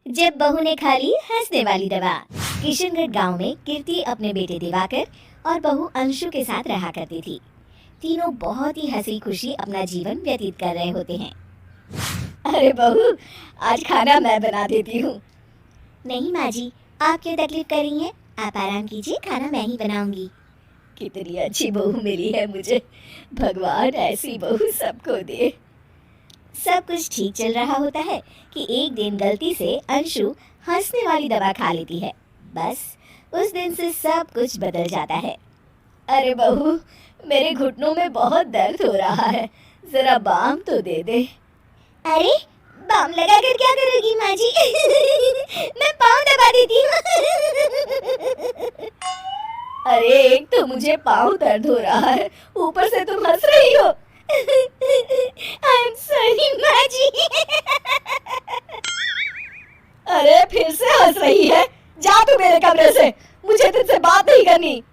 जब बहू ने खा ली हंसने वाली दवा। किशनगढ़ गांव में कीर्ति अपने बेटे दिवाकर और बहू अंशु के साथ रहा करती थी। तीनों बहुत ही हंसी खुशी अपना जीवन व्यतीत कर रहे होते हैं। अरे बहू, आज खाना मैं बना देती हूँ। नहीं माँ जी, आप क्यों तकलीफ कर रही हैं? आप आराम कीजिए, खाना मैं ही बनाऊंगी। कितनी अच्छी बहू मिली है मुझे। भगवान ऐसी बहू सबको दे। सब कुछ ठीक चल रहा होता है कि एक दिन गलती से अंशु हंसने वाली दवा खा लेती है। बस उस दिन से सब कुछ बदल जाता है। अरे बहू, मेरे घुटनों में बहुत दर्द हो रहा है, जरा बाम तो दे दे। अरे बाम लगा कर क्या करोगी माँ जी? मैं पाँव दबा देती हूँ। अरे एक तो मुझे पाँव दर्द हो रहा है, ऊपर से तुम हंस रही हो। I'm sorry माँ जी। अरे फिर से हंस रही है, जा तू मेरे कमरे से, मुझे तुझसे बात नहीं करनी।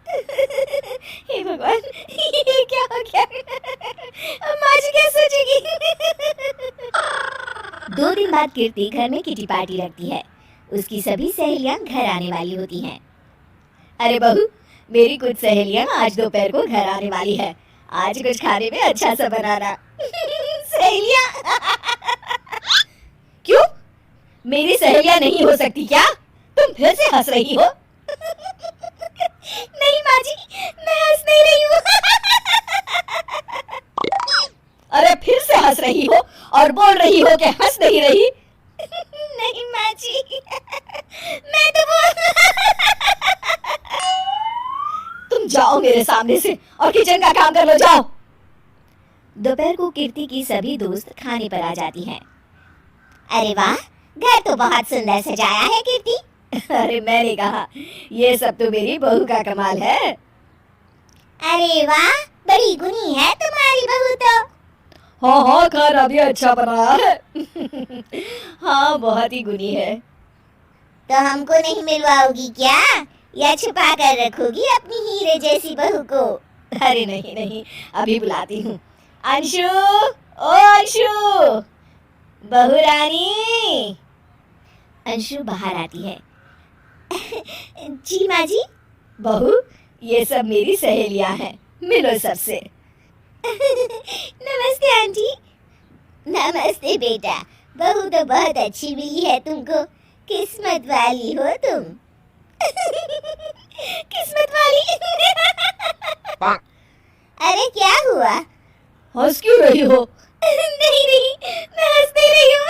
हे भगवान, ये क्या हो गया? माँ जी क्या सोचेगी? 2 दिन बाद कीर्ति घर में किटी पार्टी रखती है। उसकी सभी सहेलियां घर आने वाली होती हैं। अरे बहू, मेरी कुछ सहेलियां आज दोपहर को घर आने वाली है। आज कुछ खाने में अच्छा सा बनाना। सहेलियां? क्यों? मेरी सहेलियां नहीं हो सकती क्या? तुम फिर से हंस रही हो? नहीं माँ जी, मैं हंस नहीं रही हूँ। अरे फिर से हंस रही हो और बोल रही हो कि हंस नहीं रही। नहीं माँ जी, मैं तो वो। तुम जाओ मेरे सामने से और किचन का काम कर लो, जाओ। दोपहर को कीर्ति की सभी दोस्त खाने पर आ जाती हैं। अरे वाह, घर तो बहुत सुंदर सजाया है कीर्ति। अरे मैंने कहा, ये सब तो मेरी बहू का कमाल है। अरे वाह, बड़ी गुनी है तुम्हारी बहू तो। हाँ, खाना भी अच्छा बना है। हाँ, बहुत ही गुनी है। तो हमको नहीं मिलवाओगी क्या, या छुपा कर रखोगी अपनी हीरे जैसी बहू को? अरे नहीं नहीं, अभी बुलाती हूँ। अंशु, ओ अंशु, बहू रानी। अंशु बाहर आती है। जी माँ जी। बहू, ये सब मेरी सहेलियां हैं, मिलो सबसे। नमस्ते आंटी। नमस्ते बेटा, बहू तो बहुत अच्छी मिली है तुमको। किस्मत वाली हो तुम। किस्मत वाली? अरे क्या हुआ? हंस क्यों रही हो? नहीं नहीं, मैं हंस नहीं रही हूँ।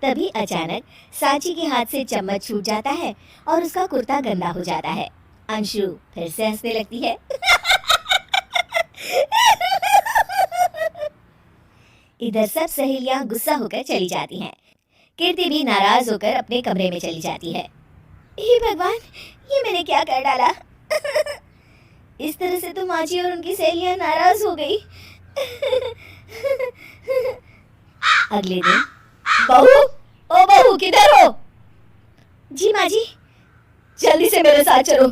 तभी अचानक सांची के हाथ से चम्मच छूट जाता है और उसका कुर्ता गंदा हो जाता है। अंशु फिर से हंसने लगती है। इधर सब सहेलियां गुस्सा होकर चली जाती हैं। कीर्ति भी नाराज होकर अपने कमरे में चली जाती है। हे भगवान, ये मैंने क्या कर डाला? इस तरह से तो माँ जी और उनकी सहेलियां नाराज हो गई। अगले दिन। बहू, ओ बहू, किधर हो? जी माँ जी। जल्दी से मेरे साथ चलो,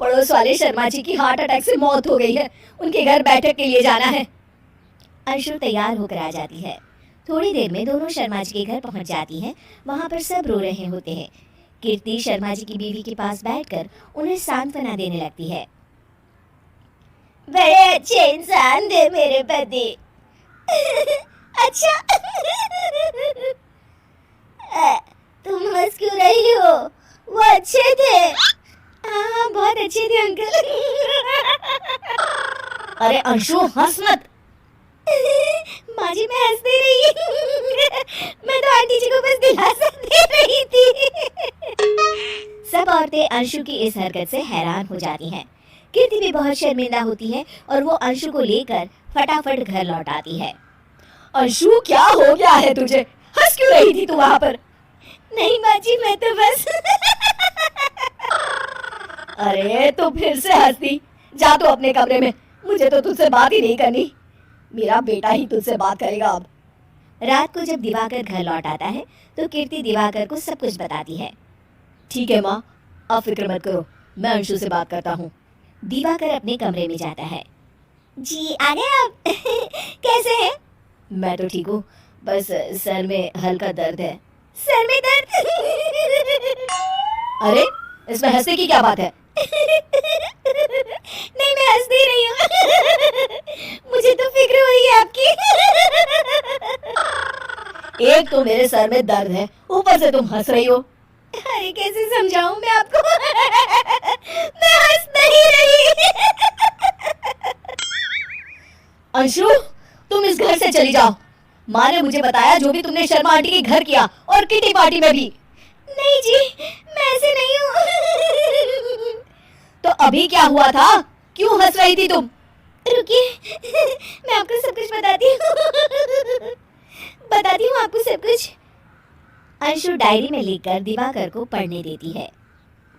पड़ोस वाले शर्मा जी की हार्ट अटैक से मौत हो गई है, उनके घर बैठक के लिए जाना है। अंशु तैयार होकर आ जाती है। थोड़ी देर में दोनों शर्मा जी के घर पहुंच जाती हैं। वहां पर सब रो रहे होते हैं। कीर्ति शर्मा जी की बीवी के पास बैठकर उन्हें सांत्वना देने लगती है। बड़े अच्छे इंसान थे मेरे पति। अच्छा। तुम हंस क्यों रही हो? वो अच्छे थे। हाँ, बहुत अच्छे थे अंकल। अरे अंशु, हंस मत। माँ जी, मैं हंस नहीं रही। मैं तो आंटी जी को बस दिलासा दे रही थी। सब औरतें अंशु की इस हरकत से हैरान हो जाती हैं। कीर्ति भी बहुत शर्मिंदा होती है और वो अंशु को लेकर फटाफट घर लौट आती है। अंशु, क्या हो गया है तुझे? हंस क्यों रही थी तू वहाँ पर? नहीं माँ जी, मैं तो बस। अरे तो फिर से हंसती, जा तो अपने कमरे में, मुझे तो तुझसे बात ही नहीं करनी। मेरा बेटा ही तुझसे बात करेगा अब। रात को जब दिवाकर घर लौट आता है तो कीर्ति दिवाकर को सब कुछ बताती है। ठीक है माँ, आप फिक्र मत करो, मैं अंशु से बात करता हूँ। दिवाकर अपने कमरे में जाता है। जी आ गए आप? कैसे हैं? मैं तो ठीक हूँ, बस सर में हल्का दर्द है। सर में दर्द? अरे इसमें हंसने की क्या बात है? नहीं, मैं हंस नहीं रही हूँ। मुझे तो फिक्र हुई है आपकी। एक तो मेरे सर में दर्द है, ऊपर से तुम हंस रही हो। अरे कैसे समझाऊं मैं आपको? मैं हंस नहीं रही। अंशु, तुम इस घर से चली जाओ। माँ ने मुझे बताया जो भी तुमने शर्मा आंटी के घर किया और किटी पार्टी में भी। नहीं जी, मैं ऐसे नहीं हूँ। तो अभी क्या हुआ था? क्यों हंस रही थी तुम? रुकिए, मैं आपको सब कुछ बताती हूँ। बताती हूँ आपको सब कुछ। अंशु डायरी में लिखकर दिवाकर को पढ़ने देती है।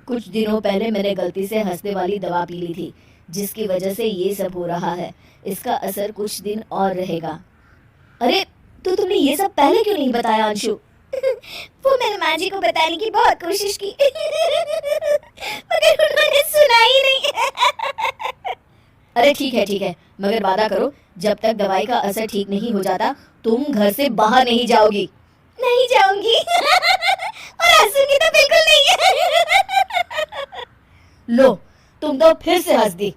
कुछ दिनों पहले मैंने गलती से हंसने वाली दवा पी ली थी, जिसकी वजह से ये सब हो रहा है। इसका असर कुछ दिन और रहेगा। अरे तो तुमने ये सब पहले क्यों नहीं बताया अंशु? वो मैंने माँ जी को बताने की बहुत कोशिश की, मगर उन्होंने सुना ही नहीं। अरे ठीक है, मगर वादा करो जब तक दवाई का असर ठीक नहीं हो जाता तुम घर से बाहर नहीं जाओगी। नहीं जाऊंगी, और हंसूंगी तो बिल्कुल नहीं। लो, तुम तो फिर से हंस दी।